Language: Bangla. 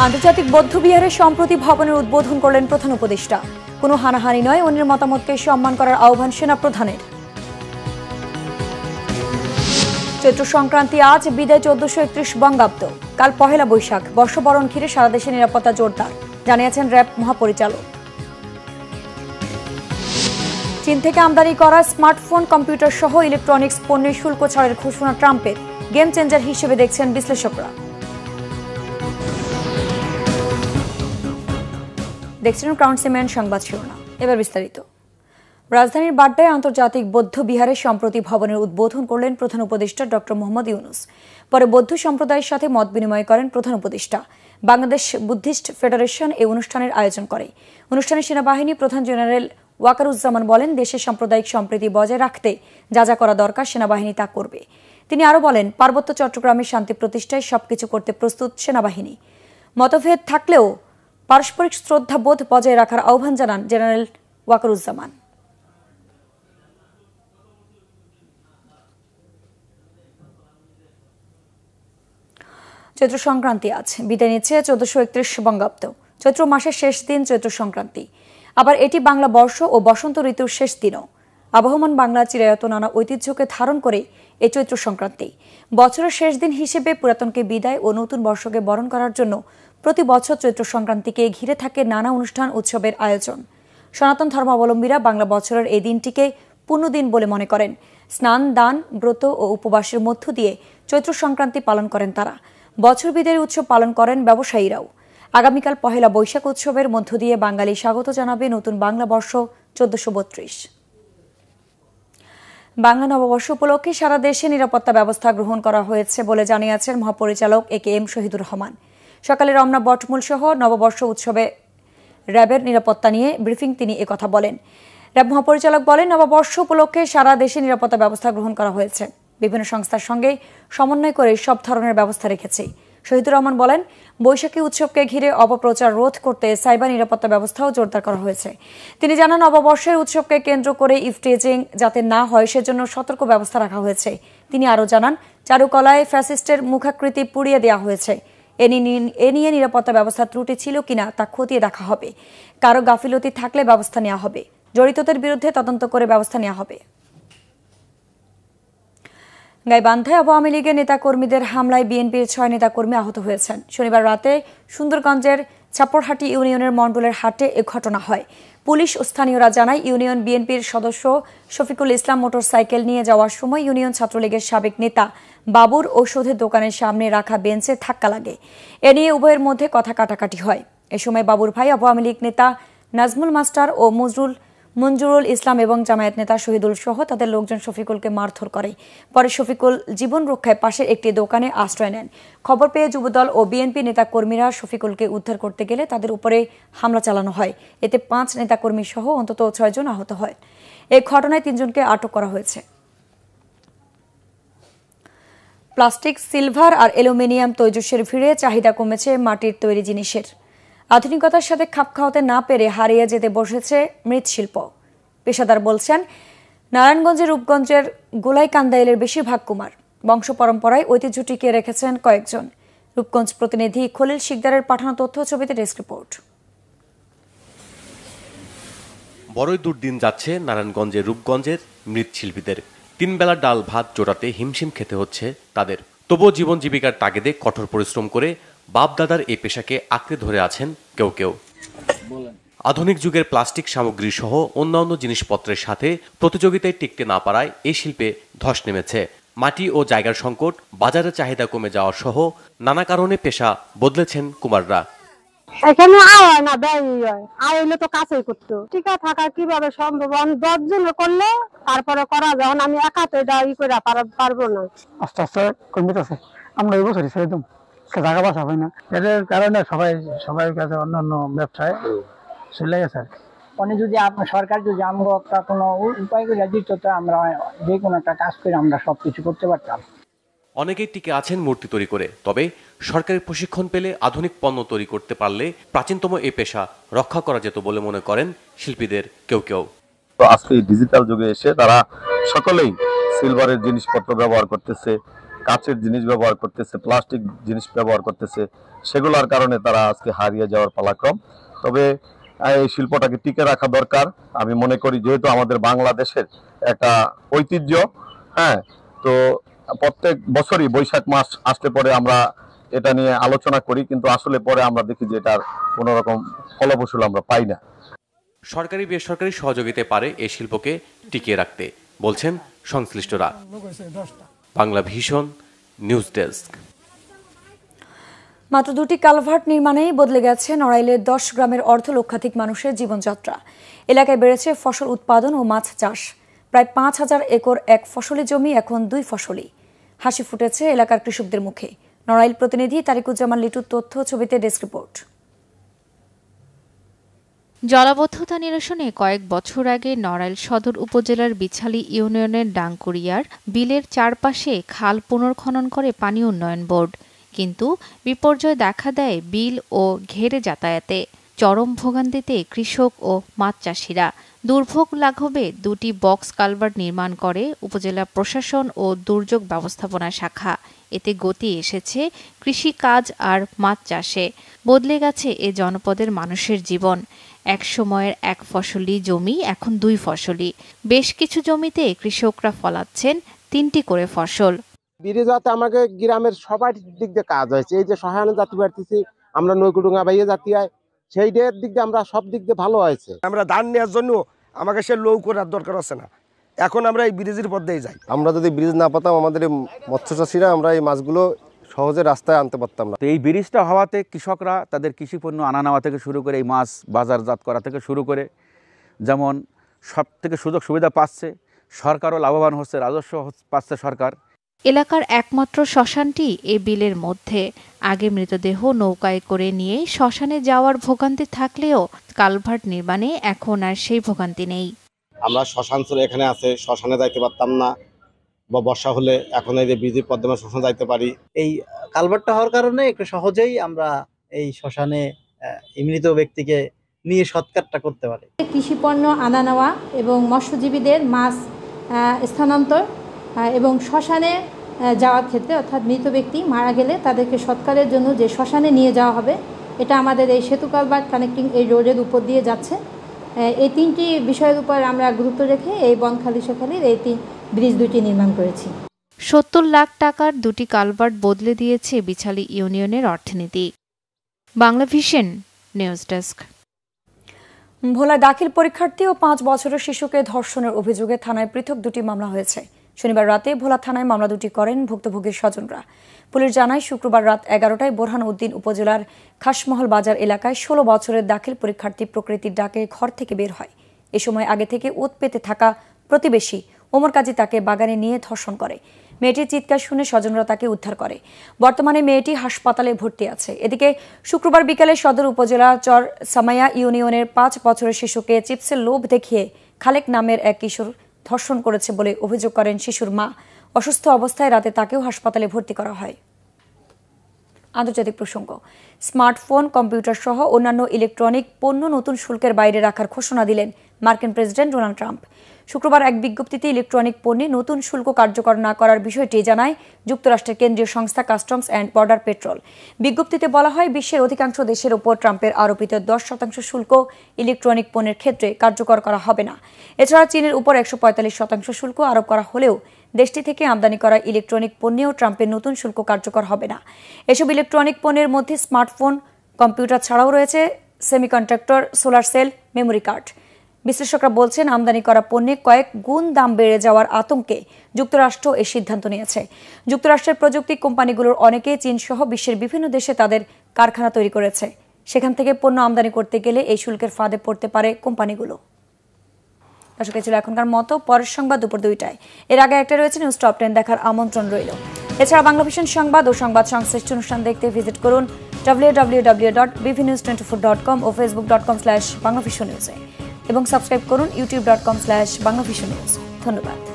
আন্তর্জাতিক বৌদ্ধবিহারের সম্প্রতি ভবনের উদ্বোধন করলেন প্রধান উপদেষ্টা। কোনো হানাহানি নয়, অন্যের মতামতকে সম্মান করার আহ্বান সেনা প্রধানের। চৈত্র সংক্রান্তি আজ, বিদায় 1431 বঙ্গাব্দ। কাল পহেলা বৈশাখ। বর্ষবরণ ঘিরে সারা দেশে নিরাপত্তা জোরদার, জানিয়েছেন র্যাব মহাপরিচালক। চীন থেকে আমদানি করা স্মার্টফোন, কম্পিউটার সহ ইলেকট্রনিক্স পণ্যের শুল্ক ছাড়ের ঘোষণা ট্রাম্পের। গেম চেঞ্জার হিসেবে দেখছেন বিশ্লেষকরা। দেখছেন ক্রাউন সিমেন্ট সংবাদ শিরোনাম, এবার বিস্তারিত। রাজধানীর বাড্ডায় আন্তর্জাতিক বৌদ্ধ বিহারের সম্প্রতি ভবনের উদ্বোধন করলেন প্রধান উপদেষ্টা ডক্টর মোহাম্মদ ইউনূস। পরে বৌদ্ধ সম্প্রদায়ের সাথে মত বিনিময় করেন প্রধান উপদেষ্টা। বাংলাদেশ বুদ্ধিস্ট ফেডারেশন এই অনুষ্ঠানের আয়োজন করে। অনুষ্ঠানে সেনাবাহিনী প্রধান জেনারেল ওয়াকারুজ্জামান বলেন, দেশের সাম্প্রদায়িক সম্প্রীতি বজায় রাখতে যা যা করা দরকার সেনাবাহিনী তা করবে। তিনি আরও বলেন, পার্বত্য চট্টগ্রামের শান্তি প্রতিষ্ঠায় সবকিছু করতে প্রস্তুত সেনাবাহিনী। মতভেদ থাকলেও পারস্পরিক শ্রদ্ধাবোধ বজায় রাখার আহ্বান জানান জেনারেল ওয়াকারুজ্জামান। চৈত্র সংক্রান্তি আজ, বিদায় নিচ্ছে 1431 বঙ্গাব্দ। চৈত্র মাসের শেষ দিন চৈত্র সংক্রান্তি। আবার এটি বাংলা বর্ষ ও বসন্ত ঋতুর শেষ দিনও। আবহমান বাংলা চিরায়ত নানা ঐতিহ্যকে ধারণ করে এই চৈত্র সংক্রান্তি বছরের শেষ দিন হিসেবে পুরাতনকে বিদায় ও নতুন বর্ষকে বরণ করার জন্য প্রতি বছর চৈত্র সংক্রান্তিকে ঘিরে থাকে নানা অনুষ্ঠান, উৎসবের আয়োজন। সনাতন ধর্মাবলম্বীরা বাংলা বছরের এই দিনটিকে পুণ্যদিন বলে মনে করেন। স্নান, দান, ব্রত ও উপবাসের মধ্য দিয়ে চৈত্র সংক্রান্তি পালন করেন তারা। বছর বিদায়ের উৎসব পালন করেন ব্যবসায়ীরাও। আগামীকাল পহেলা বৈশাখ উৎসবের মধ্য দিয়ে বাঙালি স্বাগত জানাবে নতুন বাংলা বর্ষ 1432। বাংলা নববর্ষ উপলক্ষে সারা দেশে নিরাপত্তা ব্যবস্থা গ্রহণ করা হয়েছে বলে জানিয়েছেন মহাপরিচালক AKM শহীদুর রহমান। সকালে রমনা বটমূল সহ নববর্ষ উৎসবে র্যাবের নিরাপত্তা নিয়ে ব্রিফিং তিনি একথা বলেন। র্যাব মহাপরিচালক বলেন, নববর্ষ উপলক্ষে সারা দেশে নিরাপত্তা ব্যবস্থা গ্রহণ করা হয়েছে। বিভিন্ন সংস্থার সঙ্গে সমন্বয় করে সব ধরনের ব্যবস্থা রেখেছে। শহীদুর রহমান বলেন, বৈশাখী উৎসবকে ঘিরে অপপ্রচার রোধ করতে সাইবার নিরাপত্তা ব্যবস্থাও জোরদার করা হয়েছে। তিনি জানান, নববর্ষের উৎসবকে কেন্দ্র করে ইফটিজিং যাতে না হয় সেজন্য সতর্ক ব্যবস্থা রাখা হয়েছে। তিনি আরও জানান, চারুকলায় ফ্যাসিস্টের মুখাকৃতি পুড়িয়ে দেওয়া হয়েছে। এ নিয়ে নিরাপত্তা ব্যবস্থা ত্রুটি ছিল কিনা তা খতিয়ে দেখা হবে। কারো গাফিলতি থাকলে ব্যবস্থা নেওয়া হবে। জড়িতদের বিরুদ্ধে তদন্ত করে ব্যবস্থা নেওয়া হবে। গাইবান্ধায় আওয়ামী লীগের নেতাকর্মীদের হামলায় বিএনপির 6 নেতাকর্মী আহত হয়েছেন। শনিবার রাতে সুন্দরগঞ্জের চাপড়হাটি ইউনিয়নের মণ্ডলের হাটে এ ঘটনা হয়। পুলিশ ও স্থানীয়রা জানায়, ইউনিয়ন বিএনপির সদস্য শফিকুল ইসলাম মোটরসাইকেল নিয়ে যাওয়ার সময় ইউনিয়ন ছাত্রলীগের সাবেক নেতা বাবুর ঔষধের দোকানের সামনে রাখা বেঞ্চে ধাক্কা লাগে। এ নিয়ে উভয়ের মধ্যে কথা কাটাকাটি হয়। এ সময় বাবুর ভাই আওয়ামী লীগ নেতা নাজমুল মাস্টার ও মঞ্জুরুল ইসলাম এবং জামায়াত নেতা শহীদুল সহ তাদের লোকজন শফিকুলকে মারধর করে। পরে শফিকুল জীবন রক্ষায় পাশের একটি দোকানে আশ্রয় নেন। খবর পেয়ে যুবদল ও বিএনপি নেতাকর্মীরা শফিকুলকে উদ্ধার করতে গেলে তাদের উপরে হামলা চালানো হয়। এতে 5 নেতাকর্মী সহ অন্তত 6 জন আহত হয়। এই ঘটনায় 3 জনকে আটক করা হয়েছে। প্লাস্টিক, সিলভার আর অ্যালুমিনিয়াম তৈজসের ভিড়ে চাহিদা কমেছে মাটির তৈরি জিনিসের। আধুনিকতার সাথে খাপ খাওয়াতে না পেরে হারিয়ে যেতে বসেছে মৃৎশিল্প। পেশাদার বলছেন, নারায়ণগঞ্জের রূপগঞ্জের গোলাইকান্দাইলের বেশিরভাগ কুমার বংশ পরম্পরায় ঐতিহ্য টিকিয়ে রেখেছেন কয়েকজন। রূপগঞ্জ প্রতিনিধি খলিল শিকদারের পাঠানো তথ্য ছবিতে ডেস্ক রিপোর্ট। বড়ই দুর্দিন যাচ্ছে নারায়ণগঞ্জের রূপগঞ্জের মৃৎশিল্পীদের। 3 বেলা ডাল ভাত জোটাতে হিমশিম খেতে হচ্ছে তাদের। তবুও জীবন জীবিকার তাগিদে কঠোর পরিশ্রম করে বাপ দাদার এই পেশাকে আঁকড়ে ধরে আছেন কেউ কেউ। আধুনিক যুগের প্লাস্টিক সামগ্রী সহ অন্যান্য জিনিসপত্রের সাথে প্রতিযোগিতায় টিকতে না পারায় এই শিল্পে ধস নেমেছে। মাটি ও জায়গার সংকট, বাজারে চাহিদা কমে যাওয়া সহ নানা কারণে পেশা বদলেছেন কুমাররা। এখানে আয় হয় না, ব্যয় হয়। আয় হইলে তো কাছেই করতো। টিকা থাকা কিভাবে সম্ভব? 10 জন করলে তারপরে করা যায়। আমি একা তো এটা করে পারবো না। আস্তে আস্তে কমিতেছে। আমরা এই বছরই ছেড়ে দেবো, টাকা পয়সা হয় না। এদের কারণে সবাই কাছে অন্যান্য ব্যবসায় চলে গেছে। মানে যদি আপনার সরকার যদি আমরা একটা কোনো উপায় করে দিত, তো আমরা যে কোনো একটা কাজ করে আমরা সবকিছু করতে পারতাম। অনেকেই টিকে আছেন মূর্তি তৈরি করে। তবে সরকারি প্রশিক্ষণ পেলে আধুনিক পণ্য তৈরি করতে পারলে প্রাচীনতম এই পেশা রক্ষা করা যেত বলে মনে করেন শিল্পীদের কেউ কেউ। তো আজকে ডিজিটাল যুগে এসে তারা সকলেই সিলভারের জিনিসপত্র ব্যবহার করতেছে, কাচের জিনিস ব্যবহার করতেছে, প্লাস্টিক জিনিস ব্যবহার করতেছে, সেগুলোর কারণে তারা আজকে হারিয়ে যাওয়ার পালাক্রম। তবে এই শিল্পটাকে টিকে রাখা দরকার আমি মনে করি, যেহেতু আমাদের বাংলাদেশের একটা ঐতিহ্য। হ্যাঁ, তো প্রত্যেক বছরই বৈশাখ মাস আসলে পরে আমরা এটা নিয়ে আলোচনা করি, কিন্তু আসলে পরে আমরা দেখি যে এটার কোনো রকম ফলপ্রসূল আমরা পাই না। সরকারি বেসরকারি সহযোগিতায় পারে এই শিল্পকে টিকিয়ে রাখতে, বলছেন সংশ্লিষ্টরা। Bangla vision news desk. মাত্র 2টি কালভার্ট নির্মাণেই বদলে গেছে নড়াইলের 10 গ্রামের অর্ধলক্ষাধিক মানুষের জীবনযাত্রা। এলাকায় বেড়েছে ফসল উৎপাদন ও মাছ চাষ। প্রায় 5000 একর এক ফসলি জমি এখন 2 ফসলি। হাসি ফুটেছে এলাকার কৃষকদের মুখে। নড়াইল প্রতিনিধি তারিকুজ্জামান লিটুর তথ্য, ছবিতে ডেস্ক রিপোর্ট। জলাবদ্ধতা নিরসনে কয়েক বছর আগে নড়াইল সদর উপজেলার বিছালী ইউনিয়নের ডাংকুরিয়ার বিলের চারপাশে খাল পুনর্খনন করে পানি উন্নয়ন বোর্ড, কিন্তু বিপর্যয় দেখা দেয় বিল ও ঘেরে যাতায়াতে। চরম ভোগান্তিতে কৃষক ও মাছ চাষিরা। দুর্ভোগ লাঘবে 2টি বক্স কালভার্ট নির্মাণ করে উপজেলা প্রশাসন ও দুর্যোগ ব্যবস্থাপনা শাখা। এতে গতি এসেছে কৃষি কাজ আর মাছ চাষে। বদলে গেছে এ জনপদের মানুষের জীবন। এক সময়ের এক ফসলি জমি এখন 2 ফসলি। বেশ কিছু জমিতে কৃষকরা ফলাচ্ছেন 3টি করে ফসল। ব্রিজতে আমাকে গ্রামের সবার দিক দিয়ে কাজ হয়েছে। এই যে সহায়না জাতি পারতেছি আমরা, নৈকুডুঙ্গা বাইয়ে জাতি হয়, সেই দিক দিয়ে আমরা সব দিক দিয়ে ভালো হয়েছে। আমরা ধান নেওয়ার জন্য আমাকে সে লৌ করার দরকার আছে না, এখন আমরা এই ব্রিজের পথেই যাই। আমরা যদি ব্রিজ না পাতাম, আমাদের মৎস্য চাষিরা আমরা এই মাছগুলো সহজে রাস্তায় আনতে পারতাম না। তো এই ব্রিজটা হওয়াতে কৃষকরা তাদের কৃষি পণ্য আনা নেওয়া থেকে শুরু করে এই মাছ বাজারজাত করা থেকে শুরু করে যেমন সব থেকে সুযোগ সুবিধা পাচ্ছে, সরকারও লাভবান হচ্ছে, রাজস্ব পাচ্ছে সরকার। এলাকার একমাত্র শ্মশানটি এ বিলের মধ্যে। আগে মৃতদেহ নৌকায় করে নিয়ে শ্মশানে যাওয়ার ভোগান্তি থাকলেও কালভার্ট নির্মাণে এখন আর সেই ভোগান্তি নেই। আমরা শ্মশান ছিল এখানে আছে, শ্মশানে যাইতে পারতাম না, বা বর্ষা হলে এখন এই যে ব্রিজের পদ্মা শ্মশানে যাইতে পারি। এই কালভার্টটা হওয়ার কারণে একটু সহজেই আমরা এই শ্মশানে মৃত ব্যক্তিকে নিয়ে সৎকারটা করতে পারি। কৃষি পণ্য আনা নেওয়া এবং মৎস্যজীবীদের মাছ স্থানান্তর এবং শ্মশানে যাওয়ার ক্ষেত্রে, অর্থাৎ মৃত ব্যক্তি মারা গেলে তাদেরকে সৎকারের জন্য যে শ্মশানে নিয়ে যাওয়া হবে, এটা আমাদের এই সেতু কালভার্ট কানেক্টিং এই রোডের উপর দিয়ে যাচ্ছে। এই 3টি বিষয়ের উপর আমরা গুরুত্ব রেখে এই বনখালি সখালির এই ব্রিজ 2টি নির্মাণ করেছি। 70 লাখ টাকার 2টি কালভার্ট বদলে দিয়েছে বিছালী ইউনিয়নের অর্থনীতি। Bangla vision news desk. ভোলায় দাখিল পরীক্ষার্থী ও 5 বছরের শিশুকে ধর্ষণের অভিযোগে থানায় পৃথক 2টি মামলা হয়েছে। শনিবার রাতে ভোলা থানায় মামলা 2টি করেন ভুক্তভোগীর স্বজনরা। পুলিশ জানায়, শুক্রবার রাত 11টায় বোরহানউদ্দিন উপজেলার খাসমহল বাজার এলাকায় 16 বছরের দাখিল পরীক্ষার্থী প্রকৃতির ডাকে ঘর থেকে বের হয়। এ সময় আগে থেকে ওত পেতে থাকা প্রতিবেশী ওমর কাজী তাকে বাগানে নিয়ে ধর্ষণ করে। মেয়েটির চিৎকার শুনে স্বজনরা তাকে উদ্ধার করে। বর্তমানে মেয়েটি হাসপাতালে ভর্তি আছে। এদিকে শুক্রবার বিকেলে সদর উপজেলা চর সামাইয়া ইউনিয়নের 5 বছরের শিশুকে চিপসের লোভ দেখিয়ে খালেক নামের এক কিশোর ধর্ষণ করেছে বলে অভিযোগ করেন শিশুর মা। অসুস্থ অবস্থায় রাতে তাকেও হাসপাতালে ভর্তি করা হয়। আন্তর্জাতিক প্রসঙ্গ। স্মার্টফোন, কম্পিউটার সহ অন্যান্য ইলেকট্রনিক পণ্য নতুন শুল্কের বাইরে রাখার ঘোষণা দিলেন মার্কিন প্রেসিডেন্ট ডোনাল্ড ট্রাম্প। শুক্রবার এক বিজ্ঞপ্তিতে ইলেকট্রনিক পণ্যে নতুন শুল্ক কার্যকর না করার বিষয়টি জানায় যুক্তরাষ্ট্রের কেন্দ্রীয় সংস্থা কাস্টমস অ্যান্ড বর্ডার পেট্রোল। বিজ্ঞপ্তিতে বলা হয়, বিশ্বের অধিকাংশ দেশের ওপর ট্রাম্পের আরোপিত 10% শুল্ক ইলেকট্রনিক পণ্যের ক্ষেত্রে কার্যকর করা হবে না। এছাড়া চীনের উপর 145% শুল্ক আরোপ করা হলেও দেশটি থেকে আমদানি করা ইলেকট্রনিক পণ্যেও ট্রাম্পের নতুন শুল্ক কার্যকর হবে না। এসব ইলেকট্রনিক পণ্যের মধ্যে স্মার্টফোন, কম্পিউটার ছাড়াও রয়েছে semiconductor, solar cell, memory card. বিশ্লেষকরা বলছেন, আমদানি করা পণ্যে কয়েক গুণ দাম বেড়ে যাওয়ার আতঙ্কে যুক্তরাষ্ট্র এই সিদ্ধান্ত নিয়েছে। যুক্তরাষ্ট্রের প্রযুক্তি কোম্পানিগুলোর অনেকেই চীন সহ বিশ্বের বিভিন্ন দেশে তাদের কারখানা তৈরি করেছে। সেখান থেকে পণ্য আমদানি করতে গেলে এই শুল্কের ফাঁদে পড়তে পারে কোম্পানিগুলো। দর্শক, ছিল এখনকার মতো। পরের সংবাদ দুপুর 2টায়। এর আগে একটা রয়েছে নিউজ টপ 10 দেখার আমন্ত্রণ রইল। এছাড়া বাংলা ভিশন সংবাদ ও সংবাদ সংশ্লিষ্ট অনুষ্ঠান দেখতে ভিজিট করুন www.bvnews24.com ও facebook.com/banglavisionnews এবং সাবস্ক্রাইব করুন youtube.com/banglavisionnews। ধন্যবাদ।